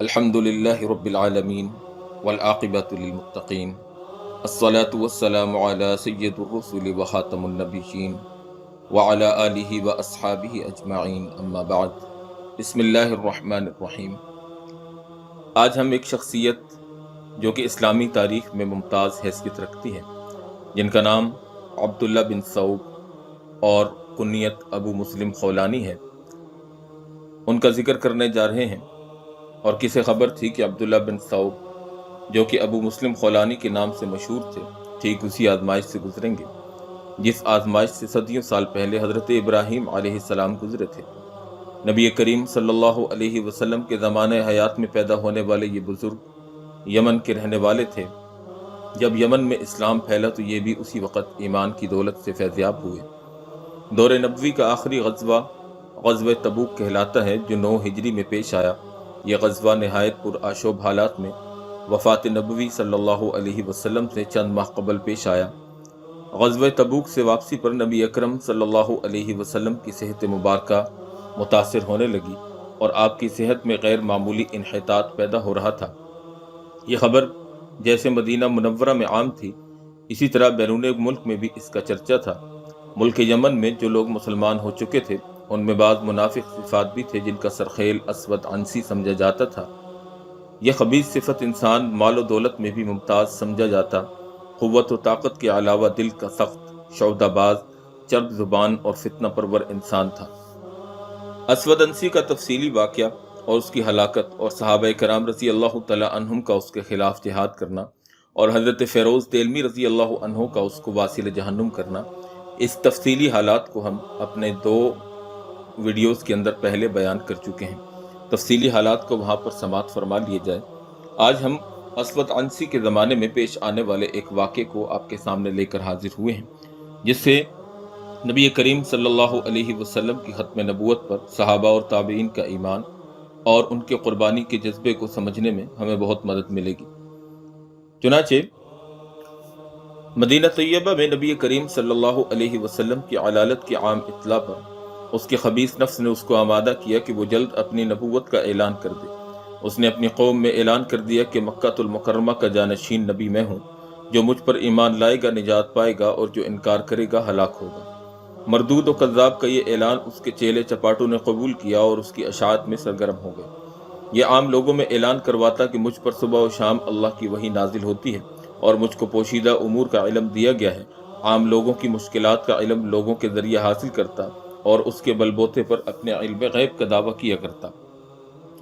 الحمد للہ رب العالمین والعاقبۃ للمتقین الصلاة والسلام علی سید الرسل وخاتم النبیین وعلی آلہ واصحابہ اجمعین اما بعد بسم اللہ الرحمن الرحیم۔ آج ہم ایک شخصیت جو کہ اسلامی تاریخ میں ممتاز حیثیت رکھتی ہے، جن کا نام عبداللہ بن ثوب اور کنیت ابو مسلم خولانی ہے، ان کا ذکر کرنے جا رہے ہیں۔ اور کسے خبر تھی کہ عبداللہ بن ثوب جو کہ ابو مسلم خولانی کے نام سے مشہور تھے، ٹھیک اسی آزمائش سے گزریں گے جس آزمائش سے صدیوں سال پہلے حضرت ابراہیم علیہ السلام گزرے تھے۔ نبی کریم صلی اللہ علیہ وسلم کے زمانہ حیات میں پیدا ہونے والے یہ بزرگ یمن کے رہنے والے تھے۔ جب یمن میں اسلام پھیلا تو یہ بھی اسی وقت ایمان کی دولت سے فیضیاب ہوئے۔ دور نبوی کا آخری غزوہ تبوک کہلاتا ہے، جو 9 ہجری میں پیش آیا۔ یہ غزوہ نہایت پرآشوب حالات میں وفات نبوی صلی اللہ علیہ وسلم سے چند ماہ قبل پیش آیا۔ غزوہ تبوک سے واپسی پر نبی اکرم صلی اللہ علیہ وسلم کی صحت مبارکہ متاثر ہونے لگی اور آپ کی صحت میں غیر معمولی انحطاط پیدا ہو رہا تھا۔ یہ خبر جیسے مدینہ منورہ میں عام تھی، اسی طرح بیرون ملک میں بھی اس کا چرچا تھا۔ ملک یمن میں جو لوگ مسلمان ہو چکے تھے، ان میں بعض منافق صفات بھی تھے جن کا سرخیل اسود عنسی سمجھا جاتا تھا۔ یہ خبیث صفت انسان مال و دولت میں بھی ممتاز سمجھا جاتا، قوت و طاقت کے علاوہ دل کا سخت، شعدہ باز، چرب زبان اور فتنہ پرور انسان تھا۔ اسود عنسی کا تفصیلی واقعہ اور اس کی ہلاکت اور صحابہ کرام رضی اللہ تعالی عنہم کا اس کے خلاف جہاد کرنا اور حضرت فیروز دیلمی رضی اللہ عنہ کا اس کو واصل جہنم کرنا، اس تفصیلی حالات کو ہم اپنے 2 ویڈیوز کے اندر پہلے بیان کر چکے ہیں۔ تفصیلی حالات کو وہاں پر سماعت فرما لیے جائے۔ آج ہم اسود عنسی کے زمانے میں پیش آنے والے ایک واقعے کو آپ کے سامنے لے کر حاضر ہوئے ہیں، جس سے نبی کریم صلی اللہ علیہ وسلم کی ختم نبوت پر صحابہ اور تابعین کا ایمان اور ان کے قربانی کے جذبے کو سمجھنے میں ہمیں بہت مدد ملے گی۔ چنانچہ مدینہ طیبہ میں نبی کریم صلی اللہ علیہ وسلم کی علالت کی عام اطلاع پر اس کے خبیث نفس نے اس کو آمادہ کیا کہ وہ جلد اپنی نبوت کا اعلان کر دے۔ اس نے اپنی قوم میں اعلان کر دیا کہ مکہ المکرمہ کا جانشین نبی میں ہوں، جو مجھ پر ایمان لائے گا نجات پائے گا اور جو انکار کرے گا ہلاک ہوگا۔ مردود و کذاب کا یہ اعلان اس کے چیلے چپاٹوں نے قبول کیا اور اس کی اشاعت میں سرگرم ہو گئے۔ یہ عام لوگوں میں اعلان کرواتا کہ مجھ پر صبح و شام اللہ کی وحی نازل ہوتی ہے اور مجھ کو پوشیدہ امور کا علم دیا گیا ہے۔ عام لوگوں کی مشکلات کا علم لوگوں کے ذریعے حاصل کرتا اور اس کے بلبوتے پر اپنے علم غیب کا دعویٰ کیا کرتا۔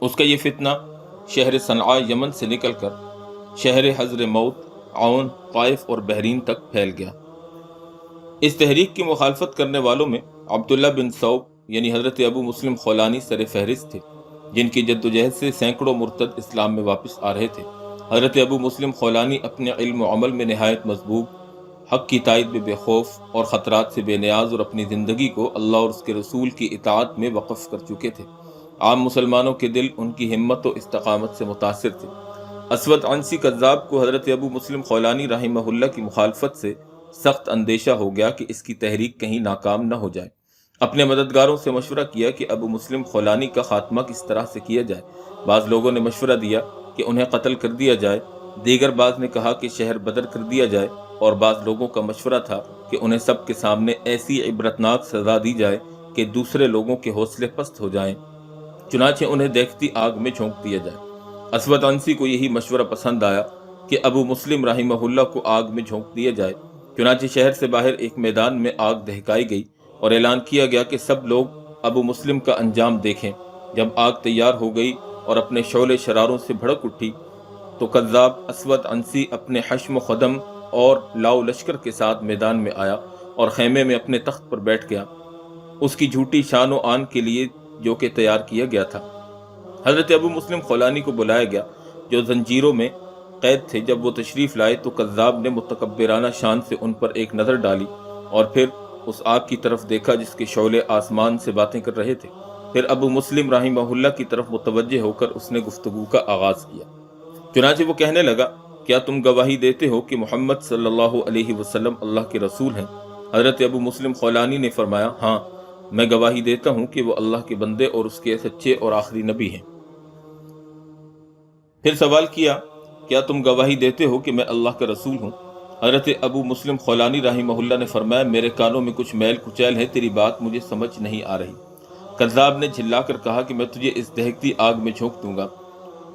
اس کا یہ فتنہ شہر صنعاء یمن سے نکل کر شہر حضر موت، عون، طائف اور بحرین تک پھیل گیا۔ اس تحریک کی مخالفت کرنے والوں میں عبداللہ بن ثوب یعنی حضرت ابو مسلم خولانی سر فہرست تھے، جن کی جدوجہد سے سینکڑوں مرتد اسلام میں واپس آ رہے تھے۔ حضرت ابو مسلم خولانی اپنے علم و عمل میں نہایت مضبوط، حق کی تائید میں بے خوف اور خطرات سے بے نیاز، اور اپنی زندگی کو اللہ اور اس کے رسول کی اطاعت میں وقف کر چکے تھے۔ عام مسلمانوں کے دل ان کی ہمت و استقامت سے متاثر تھے۔ اسود عنسی کذاب کو حضرت ابو مسلم خولانی رحمہ اللہ کی مخالفت سے سخت اندیشہ ہو گیا کہ اس کی تحریک کہیں ناکام نہ ہو جائے۔ اپنے مددگاروں سے مشورہ کیا کہ ابو مسلم خولانی کا خاتمہ کس طرح سے کیا جائے۔ بعض لوگوں نے مشورہ دیا کہ انہیں قتل کر دیا جائے، دیگر بعض نے کہا کہ شہر بدر کر دیا جائے، اور بعض لوگوں کا مشورہ تھا کہ انہیں سب کے سامنے ایسی عبرتناک سزا دی جائے کہ دوسرے لوگوں کے حوصلے پست ہو جائیں، چنانچہ انہیں دیکھتی آگ میں جھونک دیا جائے۔ اسود عنسی کو یہی مشورہ پسند آیا کہ ابو مسلم رحمہ اللہ کو آگ میں جھونک دیا جائے۔ چنانچہ شہر سے باہر ایک میدان میں آگ دہکائی گئی اور اعلان کیا گیا کہ سب لوگ ابو مسلم کا انجام دیکھیں۔ جب آگ تیار ہو گئی اور اپنے شعلے شراروں سے بھڑک اٹھی تو کذاب اسود عنسی اپنے حشم و خدم اور لاؤ لشکر کے ساتھ میدان میں آیا اور خیمے میں اپنے تخت پر بیٹھ گیا، اس کی جھوٹی شان و آن کے لیے جو کہ تیار کیا گیا تھا۔ حضرت ابو مسلم خولانی کو بلایا گیا جو زنجیروں میں قید تھے۔ جب وہ تشریف لائے تو کذاب نے متکبرانہ شان سے ان پر ایک نظر ڈالی اور پھر اس آگ کی طرف دیکھا جس کے شعلے آسمان سے باتیں کر رہے تھے۔ پھر ابو مسلم رحمہ اللہ کی طرف متوجہ ہو کر اس نے گفتگو کا آغاز کیا۔ چنانچہ وہ کہنے لگا، کیا تم گواہی دیتے ہو کہ محمد صلی اللہ علیہ وسلم اللہ کے رسول ہیں؟ حضرت ابو مسلم خولانی نے فرمایا، ہاں، میں گواہی دیتا ہوں کہ وہ اللہ کے بندے اور اس کے سچے اور آخری نبی ہیں۔ پھر سوال کیا کیا تم گواہی دیتے ہو کہ میں اللہ کا رسول ہوں؟ حضرت ابو مسلم خولانی رحمہ اللہ نے فرمایا میرے کانوں میں کچھ میل کچیل ہے، تیری بات مجھے سمجھ نہیں آ رہی۔ کذاب نے جھلا کر کہا کہ میں تجھے اس دہکتی آگ میں جھونک دوں گا۔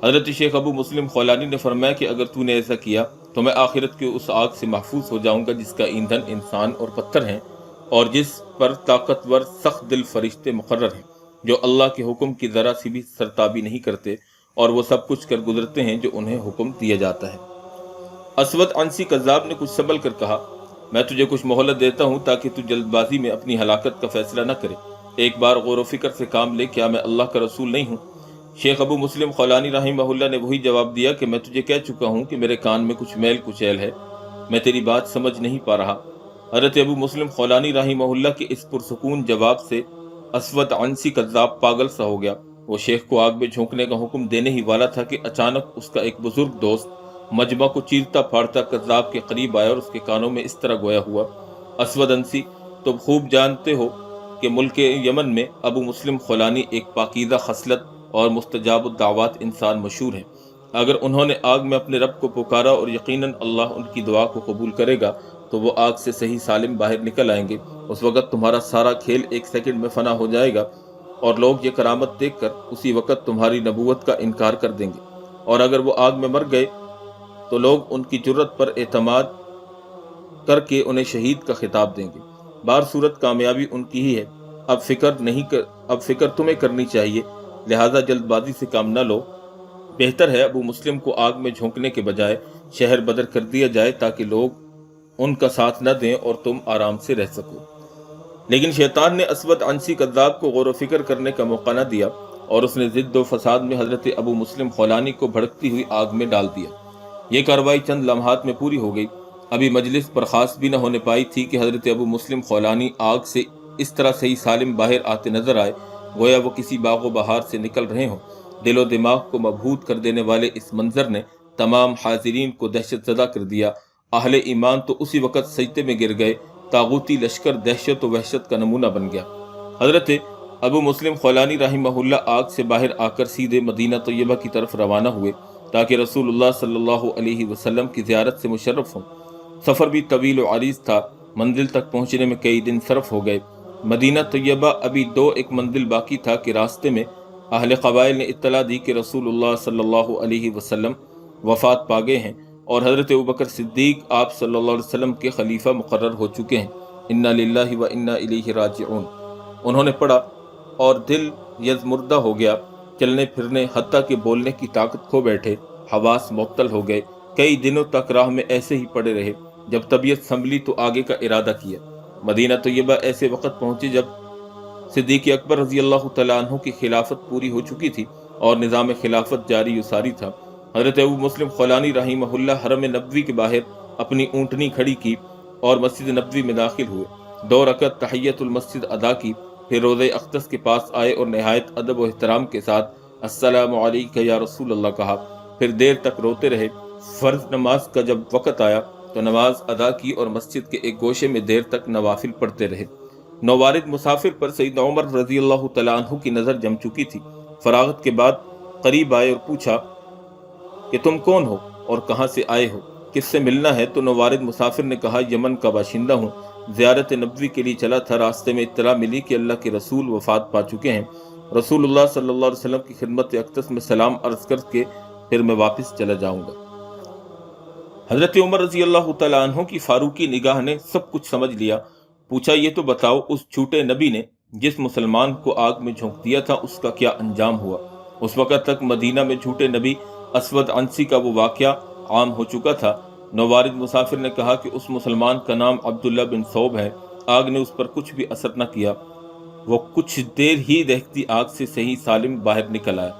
حضرت شیخ ابو مسلم خولانی نے فرمایا کہ اگر تو نے ایسا کیا تو میں آخرت کے اس آگ سے محفوظ ہو جاؤں گا جس کا ایندھن انسان اور پتھر ہیں، اور جس پر طاقتور سخت دل فرشتے مقرر ہیں جو اللہ کے حکم کی ذرا سی بھی سرتابی نہیں کرتے، اور وہ سب کچھ کر گزرتے ہیں جو انہیں حکم دیا جاتا ہے۔ اسود عنسی کذاب نے کچھ سنبھل کر کہا میں تجھے کچھ مہلت دیتا ہوں تاکہ تو جلد بازی میں اپنی ہلاکت کا فیصلہ نہ کرے، ایک بار غور و فکر سے کام لے، کیا میں اللہ کا رسول نہیں ہوں؟ شیخ ابو مسلم خولانی رحمہ اللہ نے وہی جواب دیا کہ میں تجھے کہہ چکا ہوں کہ میرے کان میں کچھ میل کچیل ہے، میں تیری بات سمجھ نہیں پا رہا۔ حضرت ابو مسلم خولانی رحمہ اللہ کے اس پرسکون جواب سے اسود عنسی کذاب پاگل سا ہو گیا۔ وہ شیخ کو آگ میں جھونکنے کا حکم دینے ہی والا تھا کہ اچانک اس کا ایک بزرگ دوست مجمع کو چیرتا پھاڑتا کذاب کے قریب آیا اور اس کے کانوں میں اس طرح گویا ہوا اسود عنسی، تم خوب جانتے ہو کہ ملک یمن میں ابو مسلم خولانی ایک پاکیزہ خصلت اور مستجاب الدعوات انسان مشہور ہیں۔ اگر انہوں نے آگ میں اپنے رب کو پکارا اور یقیناً اللہ ان کی دعا کو قبول کرے گا تو وہ آگ سے صحیح سالم باہر نکل آئیں گے۔ اس وقت تمہارا سارا کھیل ایک سیکنڈ میں فنا ہو جائے گا اور لوگ یہ کرامت دیکھ کر اسی وقت تمہاری نبوت کا انکار کر دیں گے، اور اگر وہ آگ میں مر گئے تو لوگ ان کی جرت پر اعتماد کر کے انہیں شہید کا خطاب دیں گے۔ بار صورت کامیابی ان کی ہی ہے۔ اب فکر تمہیں کرنی چاہیے، لہذا جلد بازی سے کام نہ لو۔ بہتر ہے ابو مسلم کو آگ میں جھونکنے کے بجائے شہر بدر کر دیا جائے تاکہ لوگ ان کا ساتھ نہ دیں اور تم آرام سے رہ سکو۔ لیکن شیطان نے اسود عنسی کذاب کو غور و فکر کرنے کا موقع نہ دیا اور اس نے ضد و فساد میں حضرت ابو مسلم خولانی کو بھڑکتی ہوئی آگ میں ڈال دیا۔ یہ کارروائی چند لمحات میں پوری ہو گئی۔ ابھی مجلس برخاست بھی نہ ہونے پائی تھی کہ حضرت ابو مسلم خولانی آگ سے اس طرح صحیح سالم باہر آتے نظر آئے گویا وہ کسی باغ و بہار سے نکل رہے ہوں۔ دل و دماغ کو مبہوت کر دینے والے اس منظر نے تمام حاضرین کو دہشت زدہ کر دیا۔ اہل ایمان تو اسی وقت سجدے میں گر گئے۔ طاغوتی لشکر دہشت و وحشت کا نمونہ بن گیا۔ حضرت ابو مسلم خولانی رحمہ اللہ آگ سے باہر آ کر سیدھے مدینہ طیبہ کی طرف روانہ ہوئے تاکہ رسول اللہ صلی اللہ علیہ وسلم کی زیارت سے مشرف ہوں۔ سفر بھی طویل و عریض تھا، منزل تک پہنچنے میں کئی دن صرف ہو گئے۔ مدینہ طیبہ ابھی ایک منزل باقی تھا کہ راستے میں اہل قبائل نے اطلاع دی کہ رسول اللہ صلی اللہ علیہ وسلم وفات پا گئے ہیں اور حضرت ابوبکر صدیق آپ صلی اللہ علیہ وسلم کے خلیفہ مقرر ہو چکے ہیں۔ انا للہ و انا الیہ راجعون۔ انہوں نے پڑھا اور دل یزمردہ ہو گیا، چلنے پھرنے حتیٰ کہ بولنے کی طاقت کھو بیٹھے، حواس معطل ہو گئے۔ کئی دنوں تک راہ میں ایسے ہی پڑے رہے، جب طبیعت سنبھلی تو آگے کا ارادہ کیا۔ مدینہ طیبہ ایسے وقت پہنچے جب صدیق اکبر رضی اللہ تعالیٰ عنہ کی خلافت پوری ہو چکی تھی اور نظام خلافت جاری و ساری تھا۔ حضرت ابو مسلم خولانی رحمہ اللہ حرم نبوی کے باہر اپنی اونٹنی کھڑی کی اور مسجد نبوی میں داخل ہوئے، 2 رکعت تحیت المسجد ادا کی، پھر روضہ اقدس کے پاس آئے اور نہایت ادب و احترام کے ساتھ السلام علیکہ یا رسول اللہ کہا، پھر دیر تک روتے رہے۔ فرض نماز کا جب وقت آیا تو نماز ادا کی اور مسجد کے ایک گوشے میں دیر تک نوافل پڑھتے رہے۔ نووارد مسافر پر سیدنا عمر رضی اللہ تعالیٰ عنہ کی نظر جم چکی تھی۔ فراغت کے بعد قریب آئے اور پوچھا کہ تم کون ہو اور کہاں سے آئے ہو، کس سے ملنا ہے؟ تو نووارد مسافر نے کہا یمن کا باشندہ ہوں، زیارت نبوی کے لیے چلا تھا، راستے میں اطلاع ملی کہ اللہ کے رسول وفات پا چکے ہیں۔ رسول اللہ صلی اللہ علیہ وسلم کی خدمت اقدس میں سلام عرض کر کے پھر میں واپس چلا جاؤں گا۔ حضرت عمر رضی اللہ تعالیٰ عنہ کی فاروقی نگاہ نے سب کچھ سمجھ لیا۔ پوچھا یہ تو بتاؤ اس جھوٹے نبی نے جس مسلمان کو آگ میں جھونک دیا تھا اس کا کیا انجام ہوا؟ اس وقت تک مدینہ میں جھوٹے نبی اسود عنسی کا وہ واقعہ عام ہو چکا تھا۔ نووارد مسافر نے کہا کہ اس مسلمان کا نام عبداللہ بن ثوب ہے، آگ نے اس پر کچھ بھی اثر نہ کیا، وہ کچھ دیر ہی دہتی آگ سے صحیح سالم باہر نکل آیا۔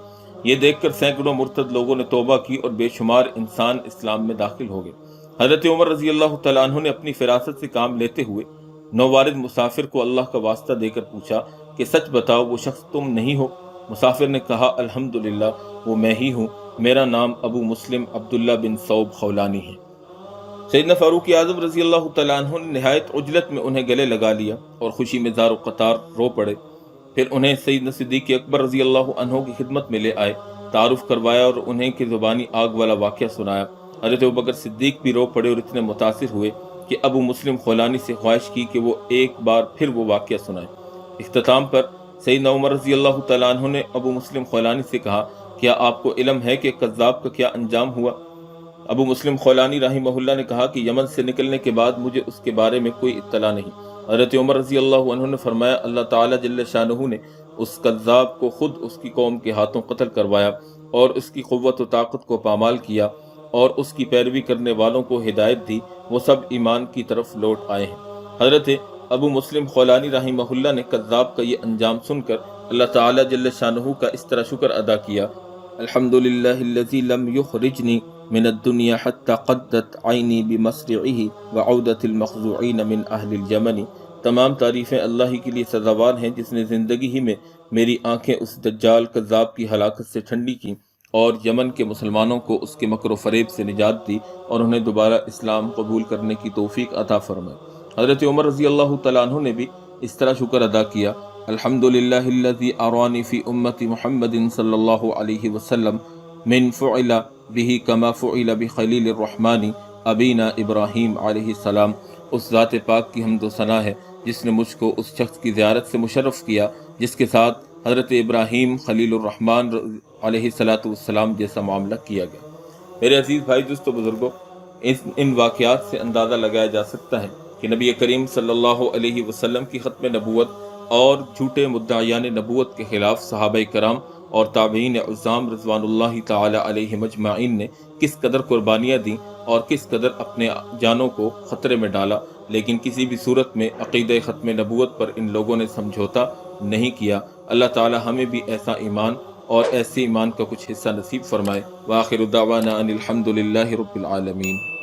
یہ دیکھ کر سینکڑوں مرتد لوگوں نے توبہ کی اور بے شمار انسان اسلام میں داخل ہو گئے۔ حضرت عمر رضی اللہ تعالیٰ عنہ نے اپنی فراست سے کام لیتے ہوئے نووارد مسافر کو اللہ کا واسطہ دے کر پوچھا کہ سچ بتاؤ وہ شخص تم نہیں ہو؟ مسافر نے کہا الحمدللہ وہ میں ہی ہوں، میرا نام ابو مسلم عبداللہ بن ثوب خولانی ہے۔ سیدنا فاروق اعظم رضی اللہ تعالیٰ عنہ نے نہایت عجلت میں انہیں گلے لگا لیا اور خوشی میں زار و قطار رو پڑے۔ پھر انہیں سیدنا صدیق اکبر رضی اللہ عنہ کی خدمت میں لے آئے تعارف کروایا اور انہیں کی زبانی آگ والا واقعہ سنایا۔ حضرت ابوبکر صدیق بھی رو پڑے اور اتنے متاثر ہوئے کہ ابو مسلم خولانی سے خواہش کی کہ وہ ایک بار پھر وہ واقعہ سنائے۔ اختتام پر سیدنا عمر رضی اللہ تعالیٰ عنہ نے ابو مسلم خولانی سے کہا، کیا آپ کو علم ہے کہ کذاب کا کیا انجام ہوا؟ ابو مسلم خولانی رحمہ اللہ نے کہا کہ یمن سے نکلنے کے بعد مجھے اس کے بارے میں کوئی اطلاع نہیں۔ حضرت عمر رضی اللہ عنہ نے فرمایا، اللہ تعالیٰ جل شانہ نے اس کذاب کو خود اس کی قوم کے ہاتھوں قتل کروایا اور اس کی قوت و طاقت کو پامال کیا اور اس کی پیروی کرنے والوں کو ہدایت دی، وہ سب ایمان کی طرف لوٹ آئے ہیں۔ حضرت ابو مسلم خولانی رحمہ اللہ نے کذاب کا یہ انجام سن کر اللہ تعالیٰ جل شانہ کا اس طرح شکر ادا کیا، الحمدللہ الذی لم یخرجنی من الدنیا حتی قدت عینی بمسرعہ وعودت المخزوعین من اہل الجمن۔ تمام تعریفیں اللہ ہی کے لیے سزاوار ہیں جس نے زندگی ہی میں میری آنکھیں اس دجال کذاب کی ہلاکت سے ٹھنڈی کی اور یمن کے مسلمانوں کو اس کے مکر و فریب سے نجات دی اور انہیں دوبارہ اسلام قبول کرنے کی توفیق عطا فرمائی۔ حضرت عمر رضی اللہ تعالیٰ عنہ نے بھی اس طرح شکر ادا کیا، الحمدللہ الذی ارانی فی امت محمد صلی اللہ علیہ وسلم من فعل به کما فعل بخلیل الرحمن ابینا ابراہیم علیہ السلام۔ اس ذات پاک کی حمد و ثنا ہے جس نے مجھ کو اس شخص کی زیارت سے مشرف کیا جس کے ساتھ حضرت ابراہیم خلیل الرحمن علیہ السلام جیسا معاملہ کیا گیا۔ میرے عزیز بھائی دوستو بزرگوں، ان واقعات سے اندازہ لگایا جا سکتا ہے کہ نبی کریم صلی اللہ علیہ وسلم کی ختم نبوت اور جھوٹے مدعیان نبوت کے خلاف صحابہ کرام اور تابعین عظام رضوان اللہ تعالی علیہ مجمعین نے کس قدر قربانیاں دیں اور کس قدر اپنے جانوں کو خطرے میں ڈالا، لیکن کسی بھی صورت میں عقیدہ ختم نبوت پر ان لوگوں نے سمجھوتا نہیں کیا۔ اللہ تعالی ہمیں بھی ایسا ایمان اور ایسے ایمان کا کچھ حصہ نصیب فرمائے۔ وآخر دعوانا ان الحمد للہ رب العالمین۔